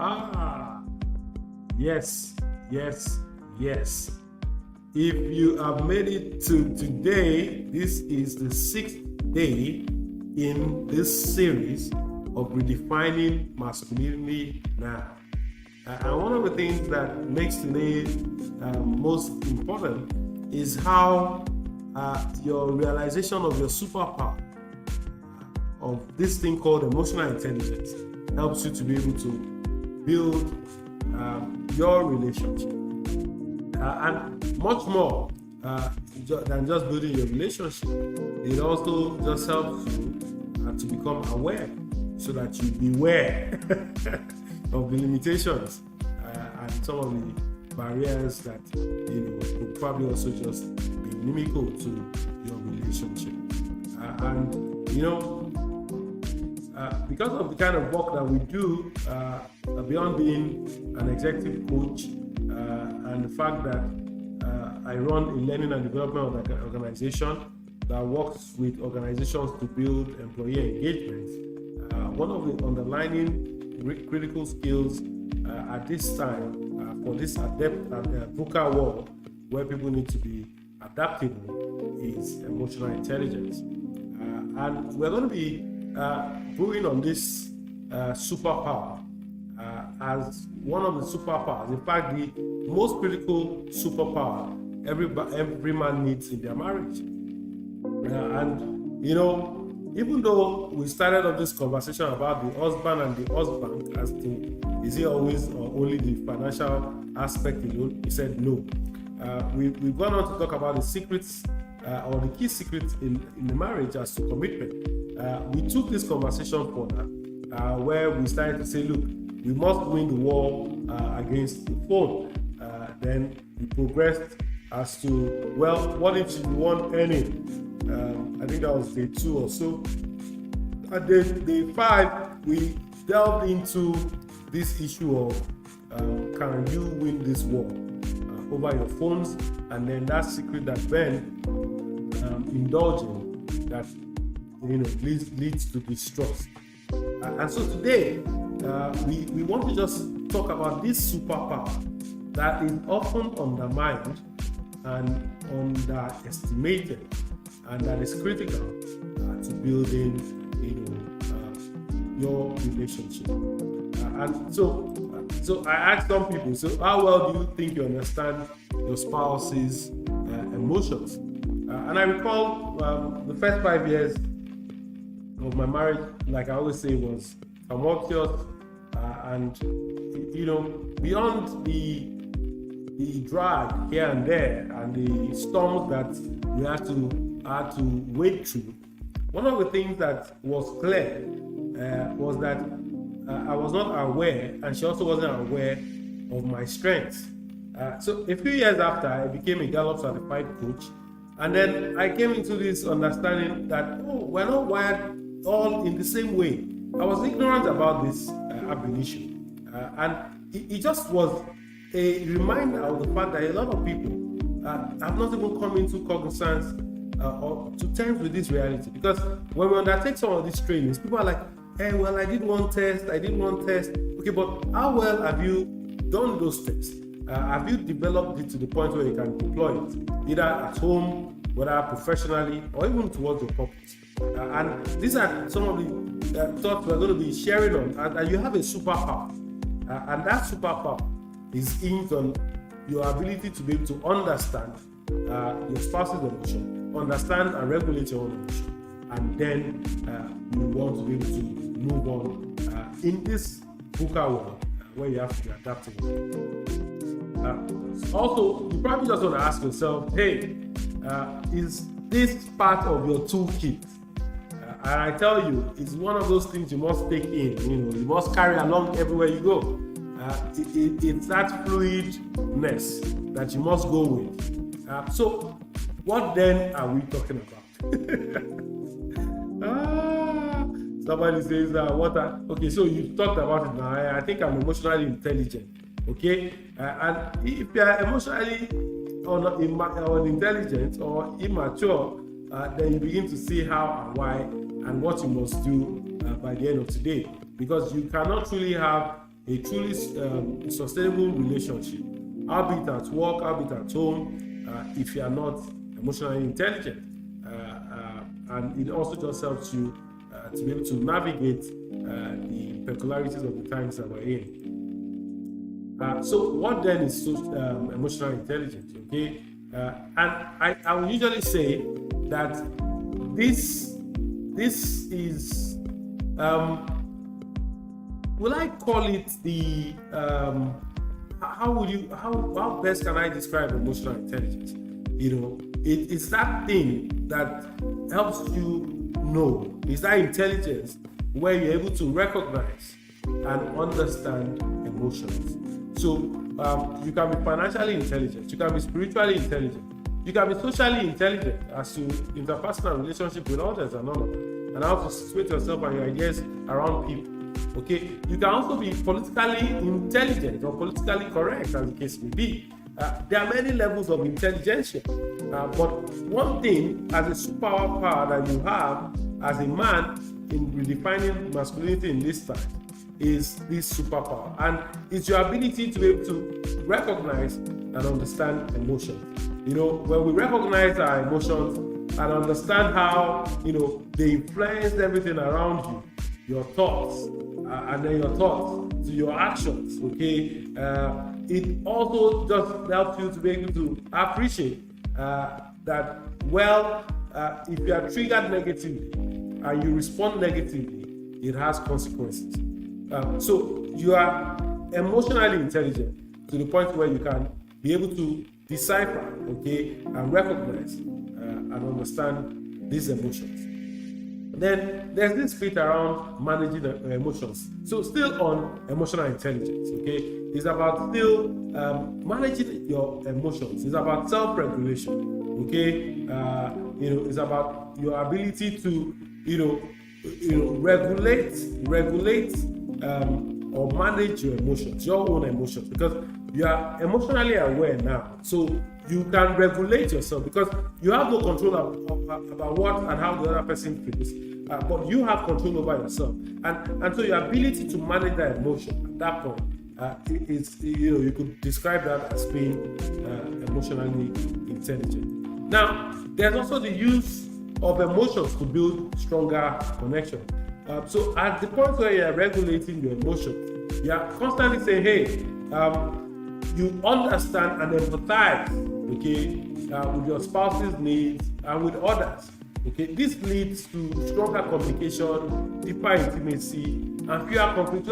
Ah, yes, yes, yes. If you have made it to today, this is the sixth day in this series of redefining masculinity now. And one of the things that makes today most important is how your realization of your superpower, of this thing called emotional intelligence, helps you to be able to build your relationship. And much more than just building your relationship, it also just helps you to become aware so that you beware of the limitations and some of the barriers that could probably also just be inimical to your relationship. Because of the kind of work that we do, beyond being an executive coach, and the fact that I run a learning and development organization that works with organizations to build employee engagement, one of the underlying critical skills at this time for this VUCA world, where people need to be adaptable, is emotional intelligence. And we're going to be brewing on this superpower as one of the superpowers. In fact, the most critical superpower every man needs in their marriage. Even though we started off this conversation about the husband and the husband as to is it always or only the financial aspect alone, he said no. We've gone on to talk about the secrets or the key secrets in the marriage as to commitment. We took this conversation further where we started to say, look, we must win the war against the phone. Then we progressed as to, well, what if you weren't earning? I think that was day 2 or so. At day 5, we delved into this issue of can you win this war over your phones, and then that secret that Ben indulged in that leads to distrust. And so today we want to just talk about this superpower that is often undermined and underestimated, and that is critical to building your relationship. And so I asked some people, so how well do you think you understand your spouse's emotions? And I recall the first 5 years of my marriage, like I always say, was tumultuous, and beyond the drag here and there and the storms that we had to wade through, one of the things that was clear was that I was not aware, and she also wasn't aware of my strengths. So a few years after, I became a Gallup certified coach, and then I came into this understanding that we're not wired all in the same way. I was ignorant about this admonition, and it just was a reminder of the fact that a lot of people have not even come into cognizance or to terms with this reality. Because when we undertake some of these trainings, people are like, hey, well, I did one test. Okay, but how well have you done those tests? Have you developed it to the point where you can deploy it, either at home, whether professionally, or even towards your purpose? And these are some of the thoughts we're going to be sharing on. And you have a superpower, and that superpower is hinged on your ability to be able to understand your spouse's emotion, understand and regulate your own emotion, and then you want to be able to move on in this VUCA world where you have to be adaptable. Also, you probably just want to ask yourself, hey, is this part of your toolkit? And I tell you, it's one of those things you must take in. You must carry along everywhere you go. It's that fluidness that you must go with. So, what then are we talking about? Somebody says, okay, so you've talked about it now. I think I'm emotionally intelligent. Okay? And if you are emotionally unintelligent or immature, then you begin to see how and why and what you must do by the end of today. Because you cannot truly have a truly sustainable relationship, albeit at work, albeit at home, if you are not emotionally intelligent. And it also just helps you to be able to navigate the peculiarities of the times that we're in. So what then is emotional intelligence? Okay, and I would usually say that this is will I call it the how best can I describe emotional intelligence? It's that thing that helps you know. It's that intelligence where you're able to recognize and understand emotions. So you can be financially intelligent, you can be spiritually intelligent, you can be socially intelligent as to interpersonal relationship with others and all of that, and how to situate yourself and your ideas around people. Okay, you can also be politically intelligent or politically correct, as the case may be. There are many levels of intelligence, but one thing as a superpower that you have as a man in redefining masculinity in this time is this superpower, and it's your ability to be able to recognize and understand emotions. When we recognize our emotions and understand how they influence everything around you, your thoughts, and then your thoughts to your actions. Okay, it also just helps you to be able to appreciate that if you are triggered negatively and you respond negatively, it has consequences. So you are emotionally intelligent to the point where you can be able to decipher, okay, and recognize and understand these emotions. Then there's this bit around managing emotions. So still on emotional intelligence, okay, it's about still managing your emotions. It's about self-regulation, okay. It's about your ability to regulate or manage your emotions, your own emotions, because you are emotionally aware now, so you can regulate yourself because you have no control about what and how the other person feels, but you have control over yourself, and so your ability to manage that emotion at that point is you could describe that as being emotionally intelligent. Now, there's also the use of emotions to build stronger connection. So at the point where you're regulating your emotions, you're constantly saying, hey, you understand and empathize, okay, with your spouse's needs and with others. Okay, this leads to stronger communication, deeper intimacy, and fewer conflicts.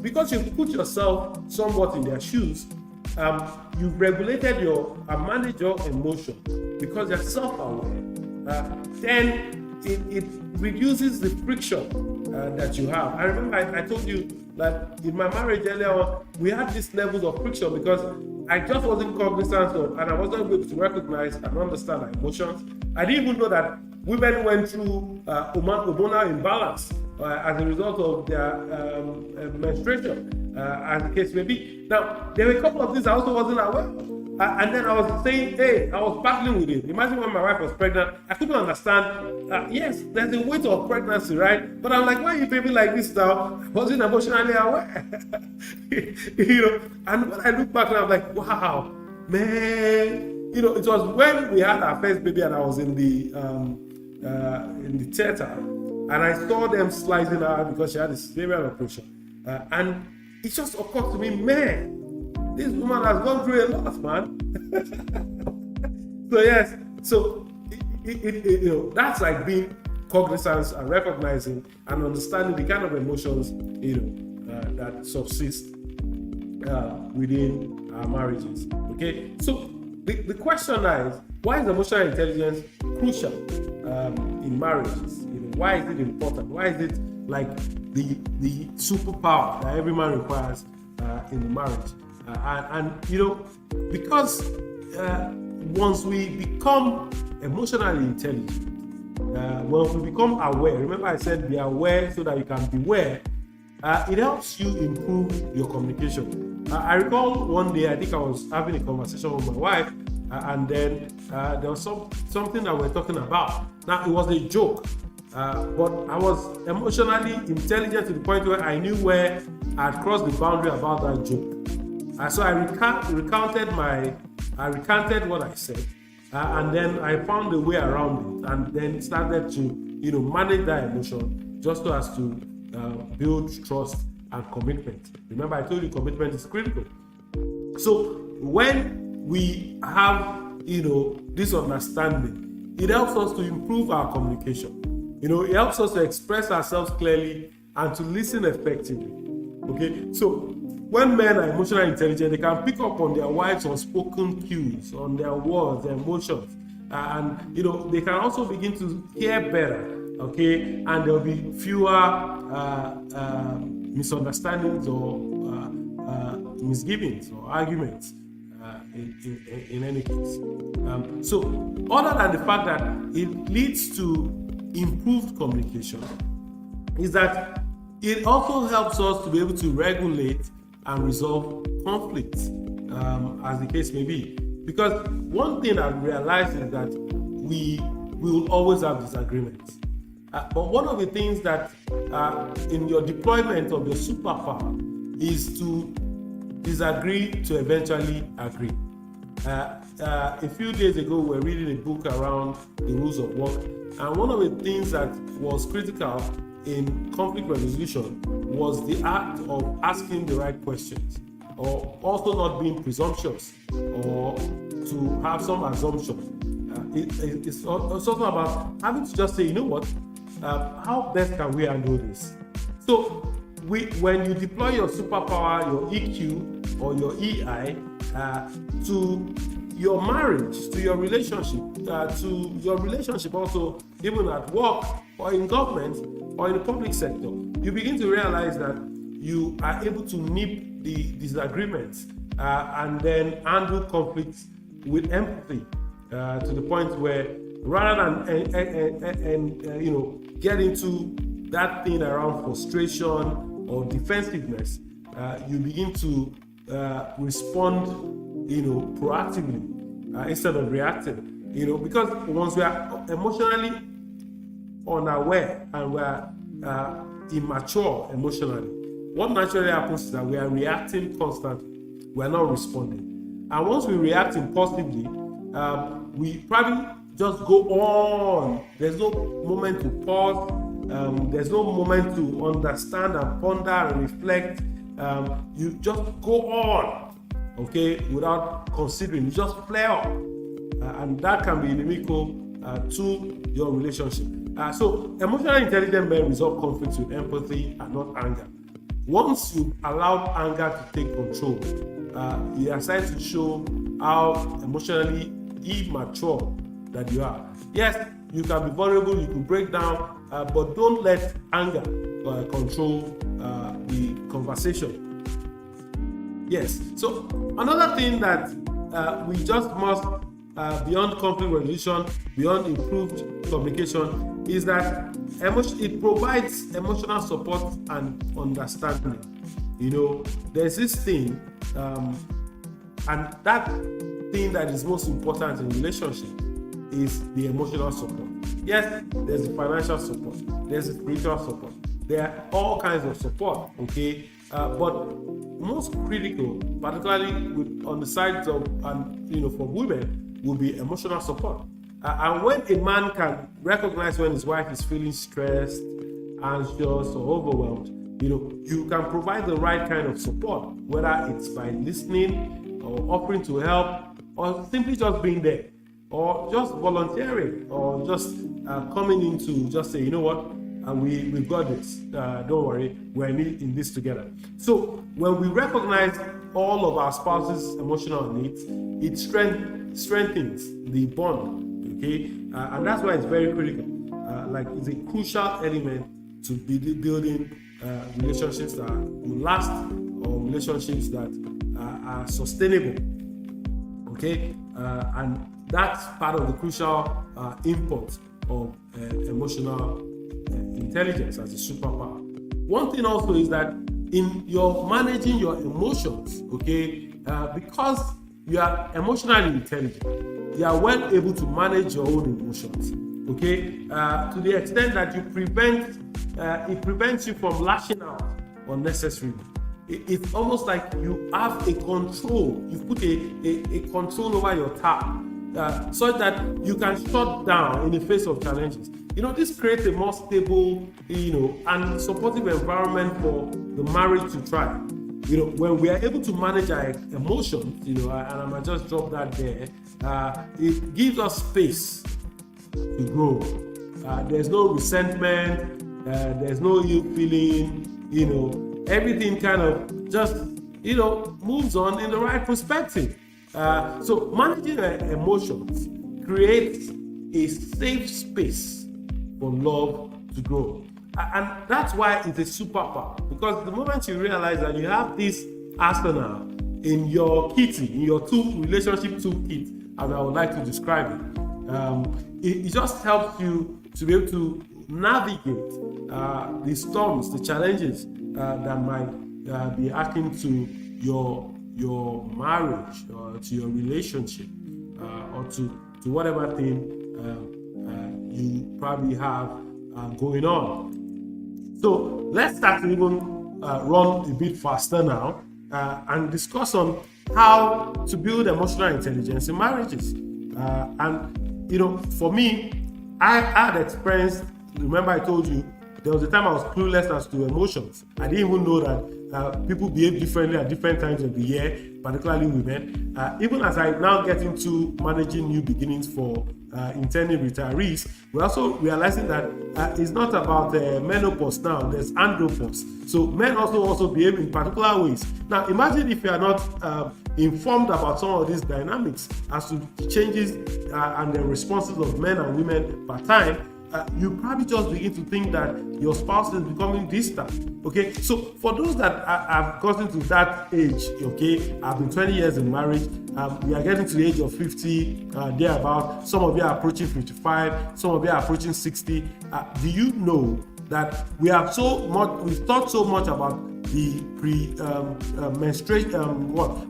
Because you put yourself somewhat in their shoes, you've regulated and managed your emotion because you're self-aware. Then it reduces the friction that you have. I remember I told you that in my marriage earlier on, we had this levels of friction because I just wasn't cognizant of, and I wasn't able to recognize and understand my emotions. I didn't even know that women went through hormonal imbalance as a result of their menstruation, as the case may be. Now, there were a couple of things I also wasn't aware of. And then I was saying, hey, I was battling with it. Imagine when my wife was pregnant, I couldn't understand. Yes, there's a weight of pregnancy, right? But I'm like, why are you behaving like this now? I wasn't emotionally aware. And when I look back and I'm like, wow, man, it was when we had our first baby and I was in the theater and I saw them slicing her because she had a cesarean operation. And it just occurred to me, man, this woman has gone through a lot, man. So yes, so that's like being cognizant and recognizing and understanding the kind of emotions that subsist within our marriages. Okay, so the question now is, why is emotional intelligence crucial in marriages? Why is it important? Why is it like the superpower that every man requires in the marriage? Because once we become emotionally intelligent, when we become aware, remember I said be aware so that you can beware, it helps you improve your communication. I recall one day, I think I was having a conversation with my wife, and then there was something that we were talking about. Now, it was a joke, but I was emotionally intelligent to the point where I knew where I had crossed the boundary about that joke. So I recanted what I said, and then I found a way around it, and then started to manage that emotion just so as to build trust and commitment. Remember, I told you commitment is critical. So when we have this understanding, it helps us to improve our communication. It helps us to express ourselves clearly and to listen effectively. Okay, so when men are emotionally intelligent, they can pick up on their wives' unspoken cues, on their words, their emotions, and they can also begin to hear better. Okay, and there will be fewer misunderstandings or misgivings or arguments in any case. So, other than the fact that it leads to improved communication, is that it also helps us to be able to regulate and resolve conflicts, as the case may be. Because one thing I've realized is that we will always have disagreements. But one of the things that in your deployment of your superpower is to disagree to eventually agree. A few days ago, we were reading a book around the rules of work, and one of the things that was critical in conflict resolution was the act of asking the right questions, or also not being presumptuous or to have some assumptions. It's also about having to just say, you know what, how best can we handle this? So when you deploy your superpower, your EQ or your EI to your marriage, to your relationship also, even at work or in government or in the public sector, you begin to realize that you are able to nip the disagreements and then handle conflicts with empathy to the point where, rather than get into that thing around frustration or defensiveness, you begin to respond proactively instead of reacting. Because once we are emotionally unaware and we are immature emotionally, what naturally happens is that we are reacting constantly. We are not responding. And once we react impulsively, we probably just go on. There's no moment to pause. There's no moment to understand and ponder and reflect. You just go on, okay, without considering. You just flare up. And that can be inimical to your relationship. So emotionally intelligent men resolve conflicts with empathy and not anger. Once you allow anger to take control, you are starting to show how emotionally immature that you are. Yes, you can be vulnerable, you can break down, but don't let anger control the conversation. Yes, so another thing that we just must, beyond conflict resolution, beyond improved communication, is that it provides emotional support and understanding. There's this thing, and that thing that is most important in relationship is the emotional support. Yes, there's the financial support, there's the spiritual support, there are all kinds of support, okay? But most critical, particularly on the sides of, for women, will be emotional support. And when a man can recognize when his wife is feeling stressed, anxious, or overwhelmed, you can provide the right kind of support, whether it's by listening or offering to help, or simply just being there, or just volunteering, or just coming in to just say, you know what, we've got this, don't worry, we're in this together. So when we recognize all of our spouse's emotional needs, it strengthens the bond, okay? And that's why it's very critical. It's a crucial element to be building relationships that will last, or relationships that are sustainable, okay? And that's part of the crucial input of emotional intelligence as a superpower. One thing also is that in your managing your emotions, okay, because you are emotionally intelligent, you are well able to manage your own emotions, okay, to the extent that it prevents you from lashing out unnecessarily. it's almost like you have a control. You put a control over your tap, so that you can shut down in the face of challenges. This creates a more stable, and supportive environment for the marriage to thrive. When we are able to manage our emotions, and I might just drop that there, it gives us space to grow. There's no resentment, there's no ill feeling, everything kind of just, moves on in the right perspective. So managing emotions creates a safe space for love to grow. And that's why it's a superpower, because the moment you realize that you have this arsenal in your kitty, in your relationship toolkit, as I would like to describe it, it just helps you to be able to navigate the storms, the challenges that might be happening to your marriage, or to your relationship, or to whatever thing you probably have going on. So let's start to even run a bit faster now and discuss on how to build emotional intelligence in marriages. And for me, I had experienced. Remember, I told you there was a time I was clueless as to emotions. I didn't even know that people behave differently at different times of the year, particularly women. Even as I now get into managing new beginnings for intending retirees, we're also realizing that it's not about menopause now, there's andropause. So men also behave in particular ways. Now imagine if you are not informed about some of these dynamics as to the changes and the responses of men and women per time. You probably just begin to think that your spouse is becoming distant. Okay, so for those that have gotten to that age, okay, I've been 20 years in marriage, we are getting to the age of 50, thereabout. Some of you are approaching 55, some of you are approaching 60. Do you know that we have we've thought so much about the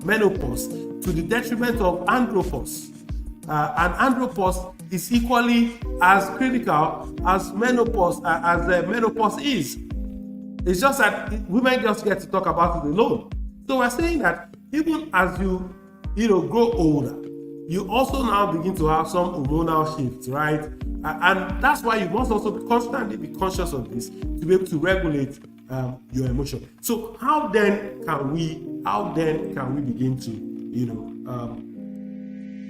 menopause to the detriment of andropause? And andropause is equally as critical as menopause is. It's just that women just get to talk about it alone. So we're saying that even as you grow older, you also now begin to have some hormonal shifts, right? And that's why you must also constantly be conscious of this to be able to regulate your emotion. So how then can we begin to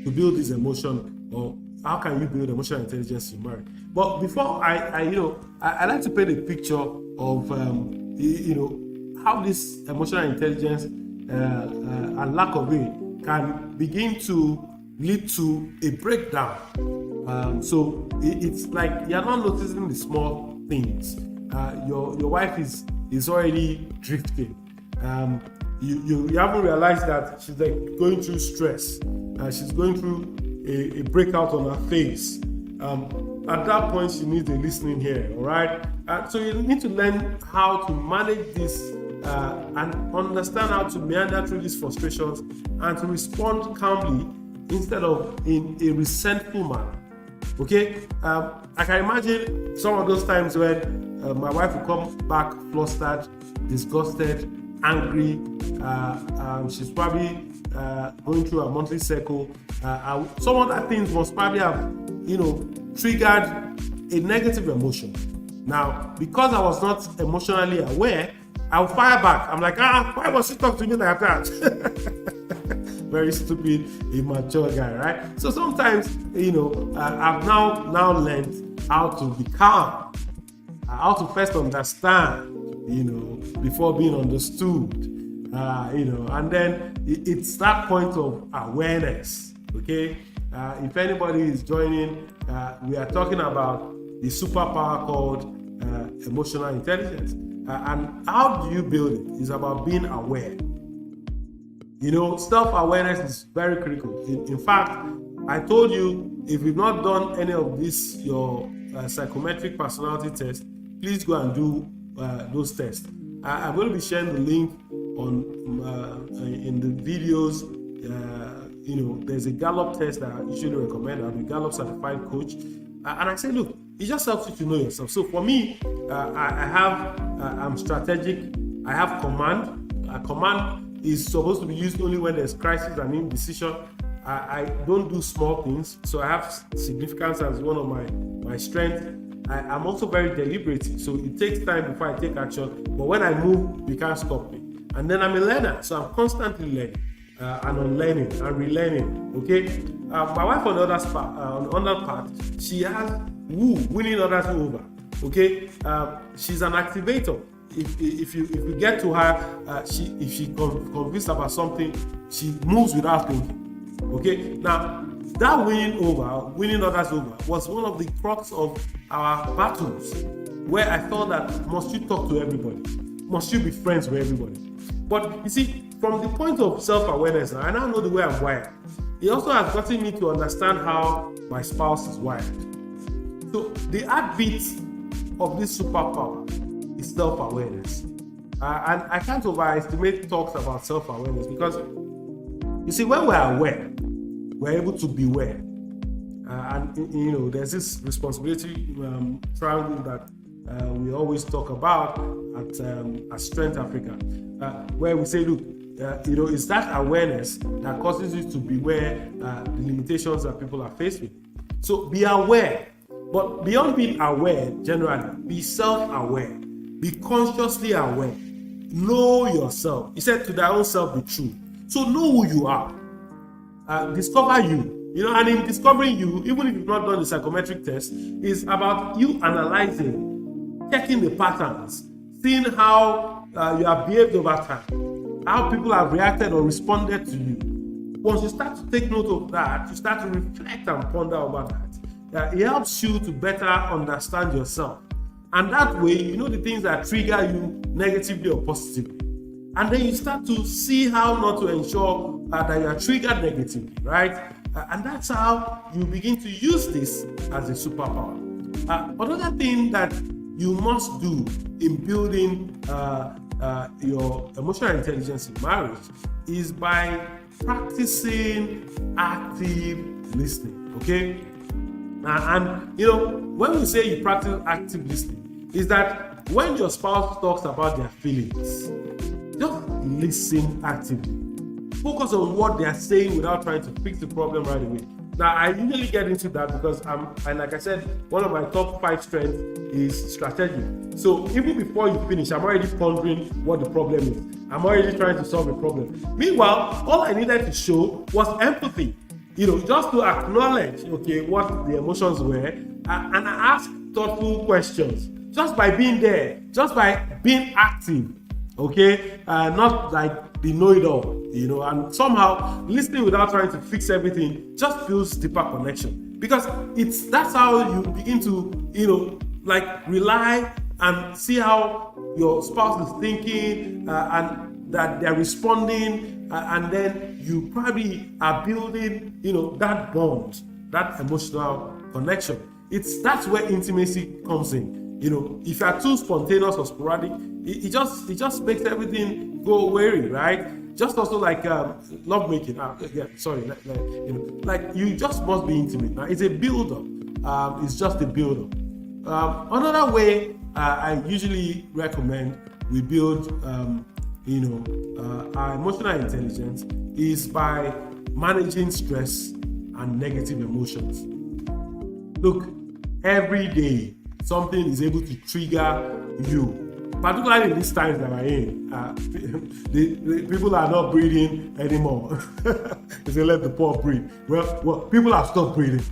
to build this emotion, or how can you build emotional intelligence in marriage? But before I like to paint a picture of how this emotional intelligence and lack of it can begin to lead to a breakdown. So it's like you're not noticing the small things. Your wife is already drifting. You haven't realized that she's like going through stress. She's going through a breakout on her face. At that point, she needs a listening ear, all right? So you need to learn how to manage this and understand how to meander through these frustrations and to respond calmly instead of in a resentful manner, okay? I can imagine some of those times when my wife will come back flustered, disgusted, angry. She's probably going through a monthly cycle. Some of that things must probably have, triggered a negative emotion. Now, because I was not emotionally aware, I'll fire back. I'm like, why was she talking to me like that? Very stupid, immature guy, right? So sometimes, I've now learned how to be calm, how to first understand, before being understood, and then it's that point of awareness, okay? If anybody is joining, we are talking about the superpower called emotional intelligence. And how do you build it? It's about being aware. Self-awareness is very critical. In fact, I told you, if you've not done any of this, your psychometric personality test, please go and do those tests. I'm going to be sharing the link on in the videos. There's a Gallup test that I usually recommend. I'm a Gallup certified coach, and I say, look, it just helps you to know yourself. So for me, I'm strategic. I have command. a command is supposed to be used only when there's crisis and indecision. I don't do small things, so I have significance as one of my strengths. I'm also very deliberate, so it takes time before I take action. But when I move, you can't stop me. And then I'm a learner, so I'm constantly learning and unlearning and relearning. Okay, my wife on the other part, she has winning others over. Okay, she's an activator. If you get to her, if she convinced about something, she moves without thinking. Okay, now that winning others over, was one of the crux of our battles, where I thought that must you talk to everybody, must you be friends with everybody? But you see, from the point of self-awareness, I now know the way I'm wired. It also has gotten me to understand how my spouse is wired. So the heartbeat of this superpower is self-awareness. And I can't overestimate talks about self-awareness, because you see, when we're aware, we're able to beware. And there's this responsibility triangle that we always talk about at Strength Africa, where we say, look, it's that awareness that causes you to beware the limitations that people are faced with. So be aware, but beyond being aware, generally, be self-aware, be consciously aware, know yourself. He said, to thy own self be true. So know who you are, discover you. And in discovering you, even if you've not done the psychometric test, is about you analyzing, checking the patterns, seeing how you have behaved over time, how people have reacted or responded to you. Once you start to take note of that, you start to reflect and ponder over that. It helps you to better understand yourself. And that way, you know the things that trigger you negatively or positively. And then you start to see how not to ensure that you are triggered negatively, right? And that's how you begin to use this as a superpower. Another thing that you must do in building your emotional intelligence in marriage is by practicing active listening, okay? And when we say you practice active listening, is that when your spouse talks about their feelings, just listen actively. Focus on what they are saying without trying to fix the problem right away. Now, I usually get into that because and like I said, one of my top 5 strengths is strategy. So even before you finish, I'm already pondering what the problem is. I'm already trying to solve a problem. Meanwhile, all I needed to show was empathy. Just to acknowledge, what the emotions were, and I ask thoughtful questions. Just by being there, just by being active, not like the know-it-all, and somehow listening without trying to fix everything just builds deeper connection, because that's how you begin to rely and see how your spouse is thinking and that they're responding, and then you probably are building that bond, that emotional connection. That's where intimacy comes in. If you are too spontaneous or sporadic, it just makes everything go weary, right? Just also like love making. You just must be intimate. Now, it's a build-up. It's just a build-up. Another way I usually recommend we build, our emotional intelligence is by managing stress and negative emotions. Look, every day something is able to trigger you, particularly in these times that we're in. The people are not breathing anymore. They say let the poor breathe. Well, people have stopped breathing.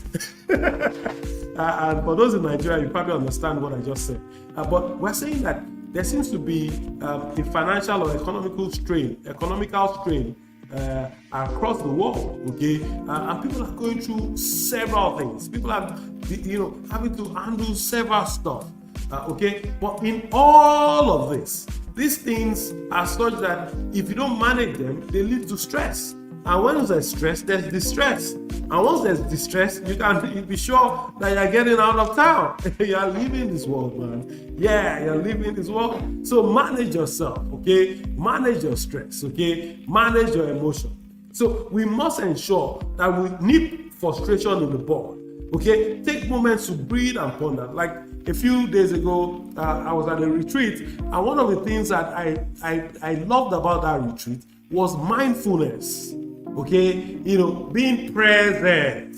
And for those in Nigeria, you probably understand what I just said. But we're saying that there seems to be a financial or economical strain across the world, and people are going through several things. People are, having to handle several stuff, But in all of this, these things are such that if you don't manage them, they lead to stress. And when there's stress, there's distress. And once there's distress, you can be sure that you're getting out of town. You're leaving this world, man. Yeah, you're leaving this world. So manage yourself, Manage your stress, Manage your emotion. So we must ensure that we nip frustration in the bud, Take moments to breathe and ponder. Like a few days ago, I was at a retreat, and one of the things that I loved about that retreat was mindfulness. Okay, being present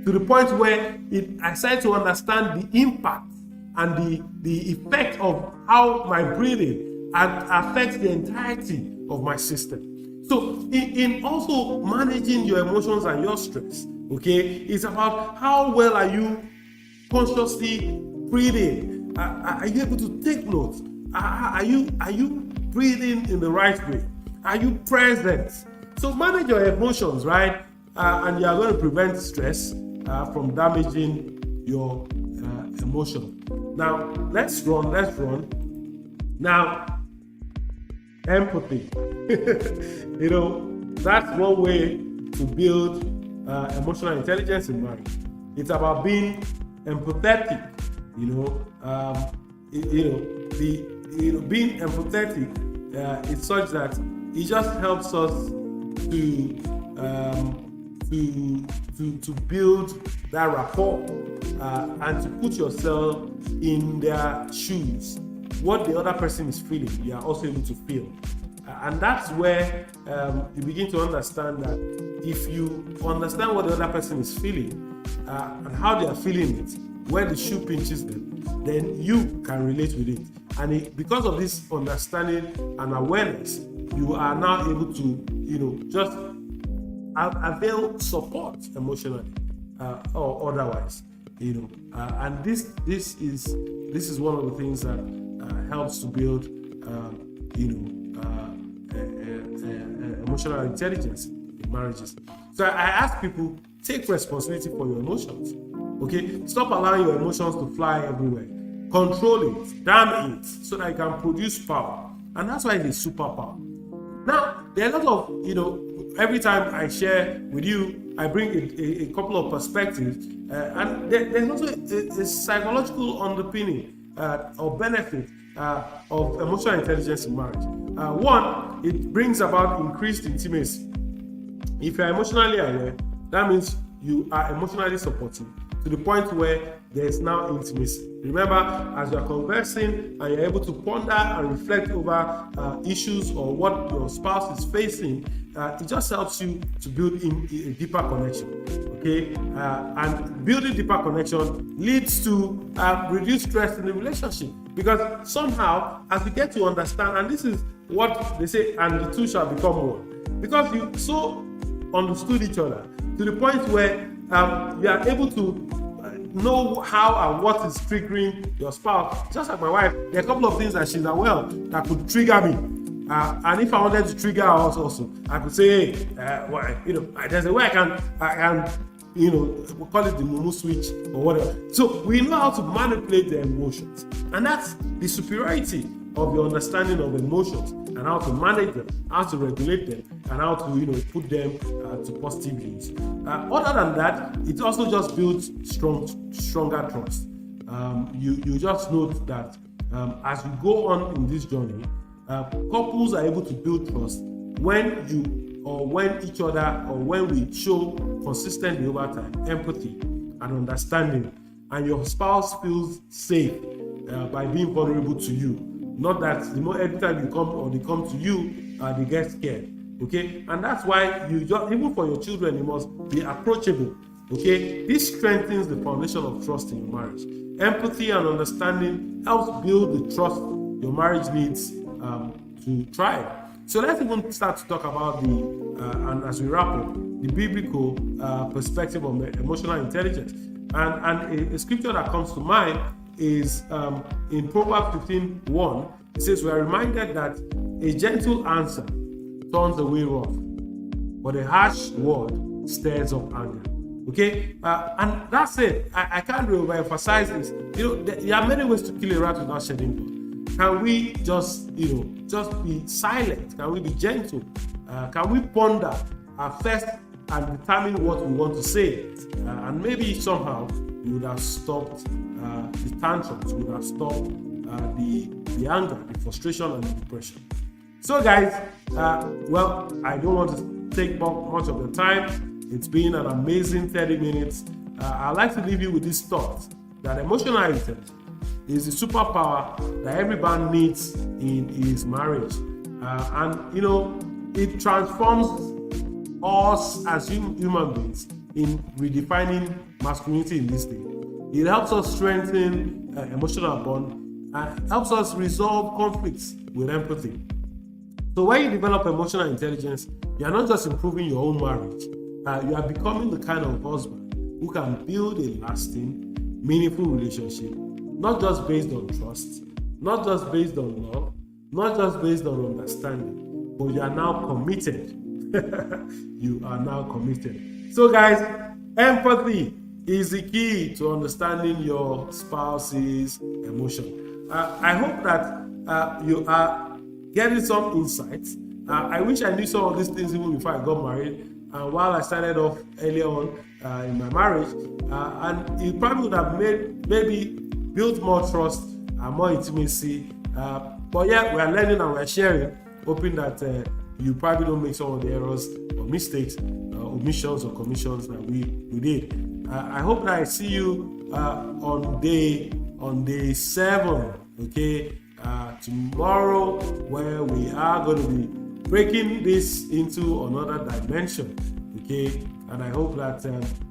to the point where I started to understand the impact and the effect of how my breathing affects the entirety of my system. So in also managing your emotions and your stress, okay, it's about how well are you consciously breathing. Are you able to take notes? Are you breathing in the right way? Are you present? So manage your emotions, right? And you are going to prevent stress from damaging your emotion. Now, let's run. Now, empathy. That's one way to build emotional intelligence in marriage. It's about being empathetic. Being empathetic is such that it just helps us to build that rapport and to put yourself in their shoes. What the other person is feeling, you are also able to feel. And that's where you begin to understand that if you understand what the other person is feeling and how they are feeling it, where the shoe pinches them, then you can relate with it. And because of this understanding and awareness, you are now able to, just avail support emotionally or otherwise, and this is one of the things that helps to build, emotional intelligence in marriages. So I ask people, take responsibility for your emotions. Okay, stop allowing your emotions to fly everywhere. Control it, damn it, so that you can produce power. And that's why it's a superpower. Now, there are a lot of, every time I share with you, I bring a couple of perspectives, and there's also a psychological underpinning or benefit of emotional intelligence in marriage. One, it brings about increased intimacy. If you're emotionally aware, that means you are emotionally supportive to the point where there's now intimacy. Remember, as you're conversing and you're able to ponder and reflect over issues or what your spouse is facing, it just helps you to build in a deeper connection. Okay, and building deeper connection leads to reduced stress in the relationship, because somehow, as you get to understand, and this is what they say, and the two shall become one, because you so understood each other to the point where you are able to know how and what is triggering your spouse. Just like my wife, there are a couple of things that she's aware of that could trigger me. And if I wanted to trigger her also, I could say, hey, there's a way I can, we'll call it the Mumu switch or whatever. So we know how to manipulate the emotions. And that's the superiority of your understanding of emotions and how to manage them, how to regulate them, and how to put them to positive use. Other than that, it also just builds stronger trust. You just note that as you go on in this journey, couples are able to build trust when each other or when we show consistently over time empathy and understanding, and your spouse feels safe by being vulnerable to you. Not that every time you come or they come to you, they get scared. Okay, and that's why you just, even for your children, you must be approachable. Okay, this strengthens the foundation of trust in your marriage. Empathy and understanding helps build the trust your marriage needs to thrive. So let's even start to talk about and as we wrap up, the biblical perspective of emotional intelligence. And a scripture that comes to mind is in Proverbs 15:1. It says, we are reminded that a gentle answer turns away wrath, but a harsh word stirs up anger. Okay, and that's it. I can't really overemphasize this. There are many ways to kill a rat without shedding blood. Can we just be silent? Can we be gentle? Can we ponder first and determine what we want to say? And maybe somehow we would have stopped the tantrums, we would have stopped the anger, the frustration, and the depression. So guys, I don't want to take much of your time. It's been an amazing 30 minutes. I'd like to leave you with this thought that emotional intelligence is the superpower that every man needs in his marriage. And it transforms us as human beings in redefining masculinity in this day. It helps us strengthen emotional bond and helps us resolve conflicts with empathy. So when you develop emotional intelligence, you are not just improving your own marriage, you are becoming the kind of husband who can build a lasting, meaningful relationship, not just based on trust, not just based on love, not just based on understanding, but you are now committed. You are now committed. So guys, empathy is the key to understanding your spouse's emotion. I hope that you are getting some insights. I wish I knew some of these things even before I got married. And while I started off earlier on in my marriage, and it probably would have maybe built more trust and more intimacy. But yeah, we are learning and we are sharing, hoping that you probably don't make some of the errors or mistakes, omissions or commissions that we did. I hope that I see you on day 7, okay, tomorrow, where we are going to be breaking this into another dimension, okay. And I hope that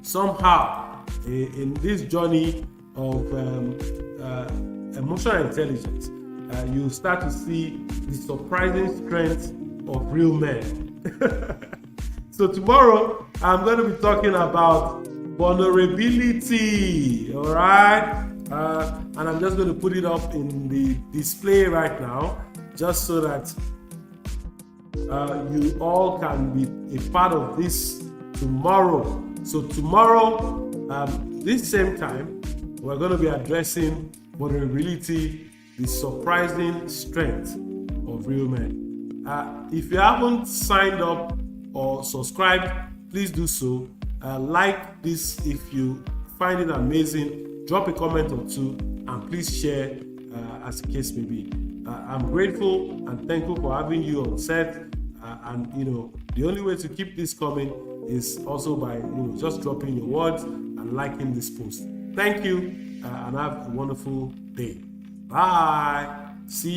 somehow in this journey of emotional intelligence, you start to see the surprising strength of real men. So tomorrow I'm going to be talking about vulnerability, all right? And I'm just going to put it up in the display right now, just so that you all can be a part of this tomorrow. So tomorrow, this same time, we're going to be addressing vulnerability, the surprising strength of real men. If you haven't signed up or subscribed, please do so. Like this if you find it amazing. Drop a comment or two, and please share as the case may be. I'm grateful and thankful for having you on set. And the only way to keep this coming is also by just dropping your words and liking this post. Thank you, and have a wonderful day. Bye. See you.